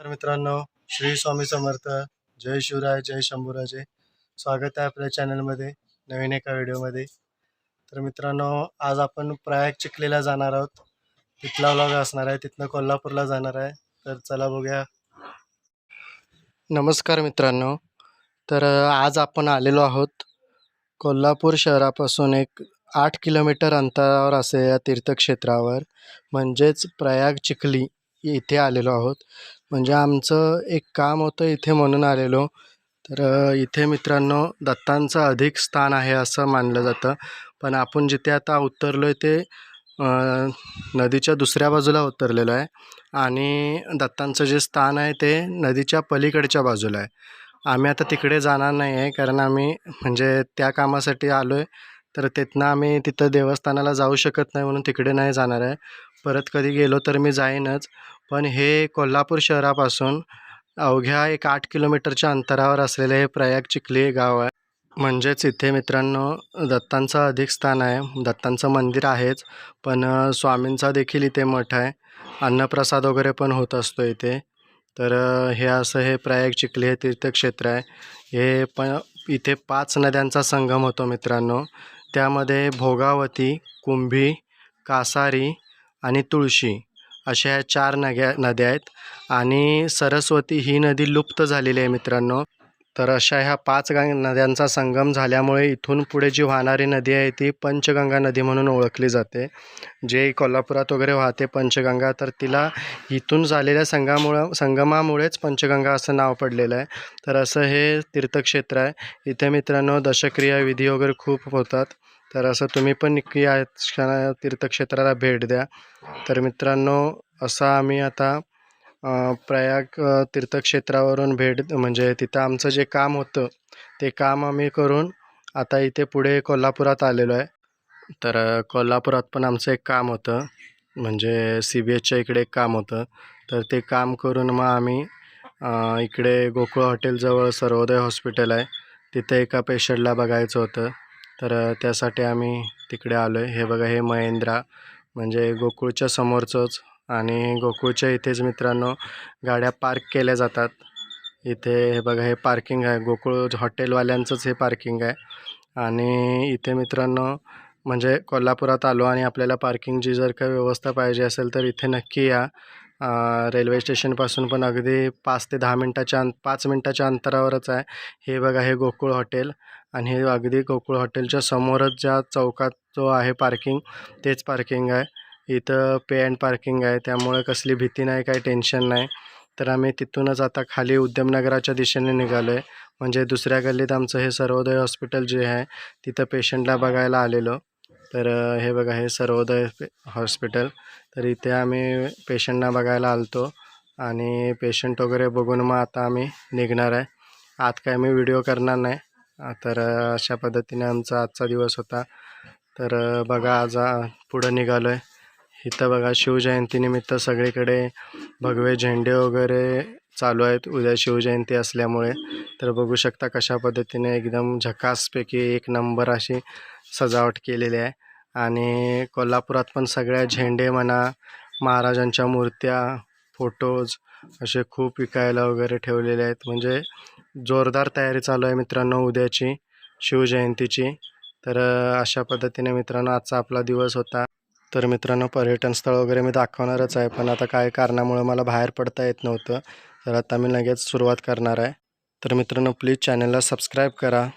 तर मित्रांनो, श्री स्वामी समर्थ. जय शिवराय, जय शंभूराजे. स्वागत आहे आपल्या चॅनलमध्ये नवीन एका व्हिडिओमध्ये. तर मित्रांनो, आज आपण प्रयाग चिखलीला जाणार आहोत. तिथला व्लॉग असणार आहे. तिथनं कोल्हापूरला जाणार आहे. तर चला बघूया. नमस्कार मित्रांनो. तर आज आपण आलेलो आहोत कोल्हापूर शहरापासून एक 8 किलोमीटर अंतरावर असे या तीर्थक्षेत्रावर, म्हणजेच प्रयाग चिखली इथे आलेलो आहोत. म्हणजे आमचं एक काम होतं इथे म्हणून आलेलो. तर इथे मित्रांनो दत्तांचं अधिक स्थान आहे असं मानलं जातं. पण आपण जिथे आता उतरलो आहे ते नदीच्या दुसऱ्या बाजूला उतरलेलो आहे आणि दत्तांचं जे स्थान आहे ते नदीच्या पलीकडच्या बाजूला आहे. आम्ही आता तिकडे जाणार नाही आहे, कारण आम्ही म्हणजे त्या कामासाठी आलो आहे. तर तिथनं आम्ही तिथं देवस्थानाला जाऊ शकत नाही, म्हणून तिकडे नाही जाणार आहे. परत कधी गेलो तर मी जाईनच. पण हे कोल्हापूर शहरापासून अवघ्या एक 8 किलोमीटरच्या अंतरावर असलेले हे प्रयाग चिखली हे गाव आहे. म्हणजेच इथे मित्रांनो दत्तांचं अधिक स्थान आहे. दत्तांचं मंदिर आहेच, पण स्वामींचा देखील इथे मठ आहे. अन्नप्रसाद वगैरे पण होत असतो इथे. तर हे असं हे प्रयाग चिखली हे तीर्थक्षेत्र आहे. हे पण इथे 5 नद्यांचा संगम होतो मित्रांनो. त्यामध्ये भोगावती, कुंभी, कासारी आणि तुळशी अशा ह्या 4 नद्या आहेत. आणि सरस्वती ही नदी लुप्त झालेली आहे मित्रांनो. तर अशा ह्या 5 नद्यांचा संगम झाल्यामुळे इथून पुढे जी वाहणारी नदी आहे ती पंचगंगा नदी म्हणून ओळखली जाते. जे कोल्हापुरात वगैरे वाहते पंचगंगा, तर तिला इथून झालेल्या संगमामुळेच पंचगंगा असं नाव पडलेलं आहे. तर असं हे तीर्थक्षेत्र आहे. इथे मित्रांनो दशक्रिया विधी वगैरे खूप होतात. तर असं तुम्ही पण नक्की या तीर्थक्षेत्राला भेट द्या. तर मित्रांनो असं आम्ही आता प्रयाग तीर्थक्षेत्रावरून म्हणजे तिथं आमचं जे काम होतं ते काम आम्ही करून आता इथे पुढे कोल्हापुरात आलेलो आहे. तर कोल्हापुरात पण आमचं एक काम होतं, म्हणजे CBHच्या इकडे एक काम होतं. तर ते काम करून मग आम्ही इकडे गोकुळ हॉटेलजवळ सर्वोदय हॉस्पिटल आहे, तिथे एका पेशंटला बघायचं होतं. तर त्यासाठी आम्ही तिकडे आलो आहे. हे बघा, हे महेंद्रा म्हणजे गोकुळच्या समोरचंच. आणि गोकुळच्या इथेच मित्रांनो गाड्या पार्क केल्या जातात. इथे हे बघा, हे पार्किंग आहे, गोकुळ हॉटेलवाल्यांचंच हे पार्किंग आहे. आणि इथे मित्रांनो म्हणजे कोल्हापुरात आलो आणि आपल्याला पार्किंगची जर काही व्यवस्था पाहिजे असेल तर इथे नक्की या. रेल्वे स्टेशनपासून पण अगदी 5 मिनटाच्या अंतरावरच आहे. हे बघा, हे गोकुळ हॉटेल. आणि हे अगदी गोकुळ हॉटेलच्या समोरच ज्या चौकात जो आहे पार्किंग, तेच पार्किंग आहे. इथं पे अँड पार्किंग आहे, त्यामुळे कसली भीती नाही, काही टेन्शन नाही. तर आम्ही तिथूनच आता खाली उद्यमनगराच्या दिशेने निघालो आहे. म्हणजे दुसऱ्या गल्लीत आमचं हे सर्वोदय हॉस्पिटल जे आहे तिथं पेशंटला बघायला आलेलो. तर हे बघा, हे सर्वोदय हॉस्पिटल. तर इथे आम्ही पेशंटना बघायला आलतो आणि पेशंट वगैरे बघून मग आता आम्ही निघणार आहे. आत काय मी व्हिडिओ करणार नाही. तर अशा पद्धतीने आमचा आजचा दिवस होता. तर बघा, आज पुढं निघालो आहे. इथं बघा, शिवजयंतीनिमित्त सगळीकडे भगवे झेंडे वगैरे चालू आहेत उद्या शिवजयंती असल्यामुळे. तर बघू शकता कशा पद्धतीने एकदम झकासपैकी एक नंबर अशी सजावट केलेली आहे. आणि कोल्हापुरात पण सगळ्या झेंडे म्हणा, महाराजांच्या मूर्त्या, फोटोज असे खूप विकायला वगैरे ठेवलेले आहेत. म्हणजे जोरदार तयारी चालू आहे मित्रांनो उद्याची शिवजयंतीची. तर अशा पद्धतीने मित्रांनो आजचा आपला दिवस होता. तर मित्रांनो पर्यटन स्थळ वगैरे मी दाखवणारच आहे, पण आता काही कारणामुळे मला बाहेर पडता येत नव्हतं. तर आता मी लगेच सुरुवात करणार आहे. तर मित्रांनो प्लीज चॅनलला सबस्क्राईब करा.